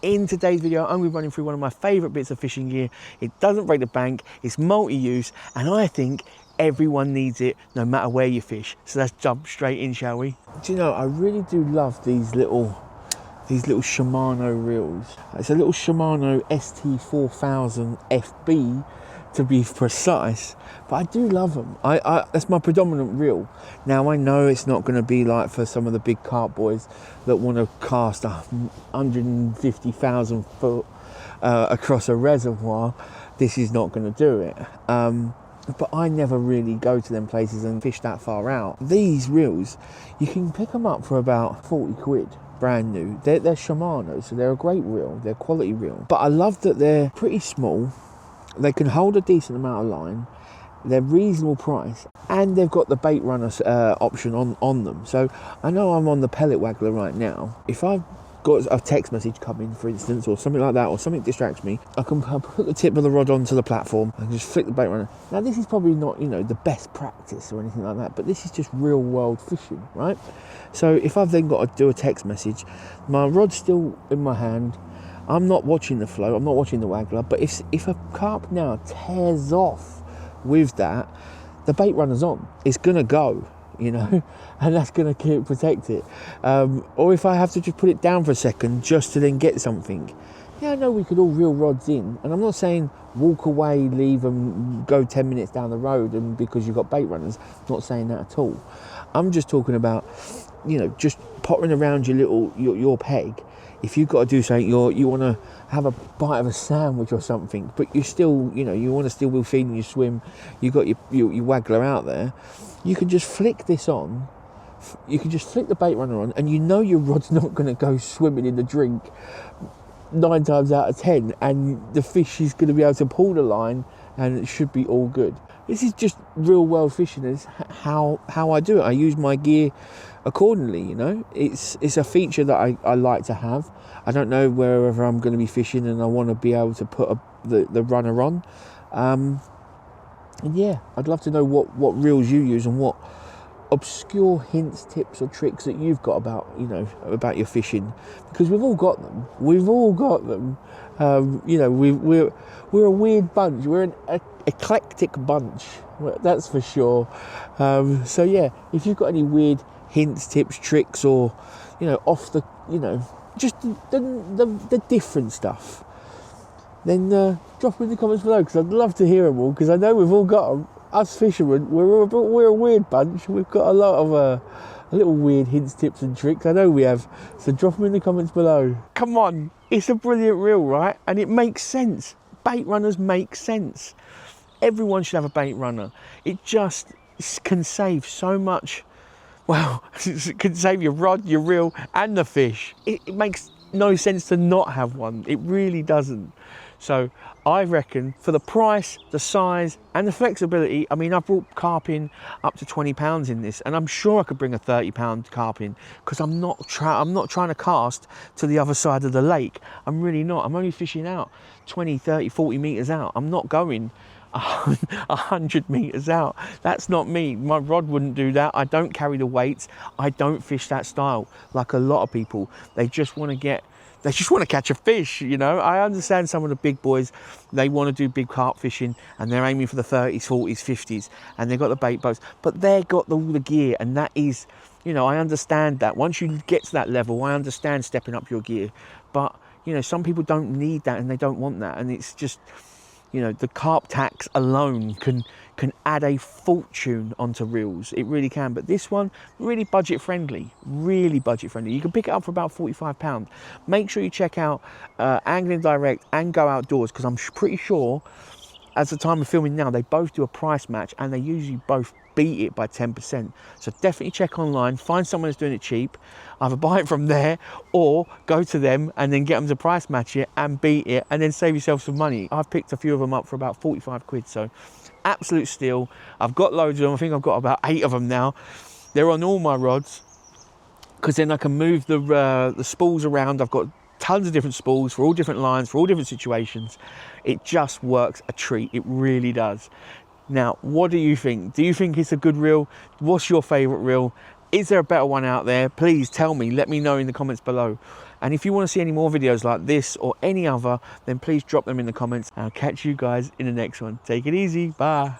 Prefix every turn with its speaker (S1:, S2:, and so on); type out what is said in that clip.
S1: In today's video, I'm going to be running through one of my favourite bits of fishing gear. It doesn't break the bank, it's multi-use, and I think everyone needs it no matter where you fish. So let's jump straight in, shall we? Do you know, I really do love these little Shimano reels. It's a little Shimano ST4000FB to be precise, but I do love them. That's my predominant reel. Now I know it's not going to be like for some of the big carp boys that want to cast 150,000 foot across a reservoir. This is not going to do it. But I never really go to them places and fish that far out. These reels, you can pick them up for about 40 quid. Brand new. They're Shimano, so they're a great reel. They're quality reel. But I love that they're pretty small. They can hold a decent amount of line. They're reasonable price, and they've got the Baitrunner option on them. So I know I'm on the pellet waggler right now. If I've got a text message coming, for instance, or something like that, or something distracts me, I can put the tip of the rod onto the platform and just flick the Baitrunner. Now this is probably not, you know, the best practice or anything like that, but this is just real world fishing, right? So if I've then got to do a text message, my rod's still in my hand. I'm not watching the flow, I'm not watching the waggler, but if a carp now tears off with that, the Baitrunner's on. It's gonna go, you know, and that's gonna protect it. Or if I have to just put it down for a second just to then get something. Yeah, I know we could all reel rods in, and I'm not saying walk away, leave and go 10 minutes down the road and because you've got Baitrunners, not saying that at all. I'm just talking about, you know, just pottering around your peg. If you've got to do something, you want to have a bite of a sandwich or something, but you still, you know, you want to still be feeding your swim, you've got your waggler out there, you can just flick this on, you can just flick the Baitrunner on, and you know your rod's not going to go swimming in the drink 9 times out of 10, and the fish is going to be able to pull the line, and it should be all good. This is just real world fishing. Is how I do it. I use my gear accordingly, you know. It's a feature that I like to have. I don't know wherever I'm going to be fishing, and I want to be able to put the runner on. And yeah, I'd love to know what reels you use and what obscure hints, tips or tricks that you've got about, you know, about your fishing, because we've all got them. You know, we're a weird bunch. We're an eclectic bunch, that's for sure. So yeah, if you've got any weird hints, tips, tricks, or, you know, off the, you know, just the different stuff, then drop them in the comments below, because I'd love to hear them all, because I know we've all got them. Us fishermen, we're a weird bunch. We've got a lot of a little weird hints, tips and tricks. I know we have. So drop them in the comments below. Come on, it's a brilliant reel, right? And it makes sense. Baitrunners make sense. Everyone should have a Baitrunner. It just can save so much. Well, it can save your rod, your reel, and the fish. It makes no sense to not have one. It really doesn't. So I reckon for the price, the size and the flexibility, I mean, I've brought carp in up to 20 pounds in this, and I'm sure I could bring a 30-pound carp in, because I'm not trying to cast to the other side of the lake. I'm really not. I'm only fishing out 20, 30, 40 meters out. I'm not going 100 meters out. That's not me. My rod wouldn't do that. I don't carry the weights. I don't fish that style like a lot of people. They just want to catch a fish, you know. I understand some of the big boys, they want to do big carp fishing and they're aiming for the 30s, 40s, 50s, and they've got the bait boats, but they've got all the gear, and that is, you know, I understand that. Once you get to that level, I understand stepping up your gear, but, you know, some people don't need that and they don't want that, and it's just, you know, the carp tax alone can add a fortune onto reels. It really can. But this one, really budget friendly. Really budget friendly. You can pick it up for about £45. Make sure you check out Angling Direct and Go Outdoors, because I'm pretty sure, as the time of filming now, they both do a price match, and they usually both beat it by 10%. So definitely check online, find someone that's doing it cheap, either buy it from there or go to them and then get them to price match it and beat it, and then save yourself some money. I've picked a few of them up for about 45 quid, so absolute steal. I've got loads of them. I think I've got about 8 of them now. They're on all my rods, because then I can move the spools around. I've got tons of different spools for all different lines, for all different situations. It just works a treat. It really does. Now, what do you think? Do you think it's a good reel? What's your favourite reel? Is there a better one out there? Please tell me, let me know in the comments below. And if you want to see any more videos like this or any other, then please drop them in the comments. I'll catch you guys in the next one. Take it easy, bye.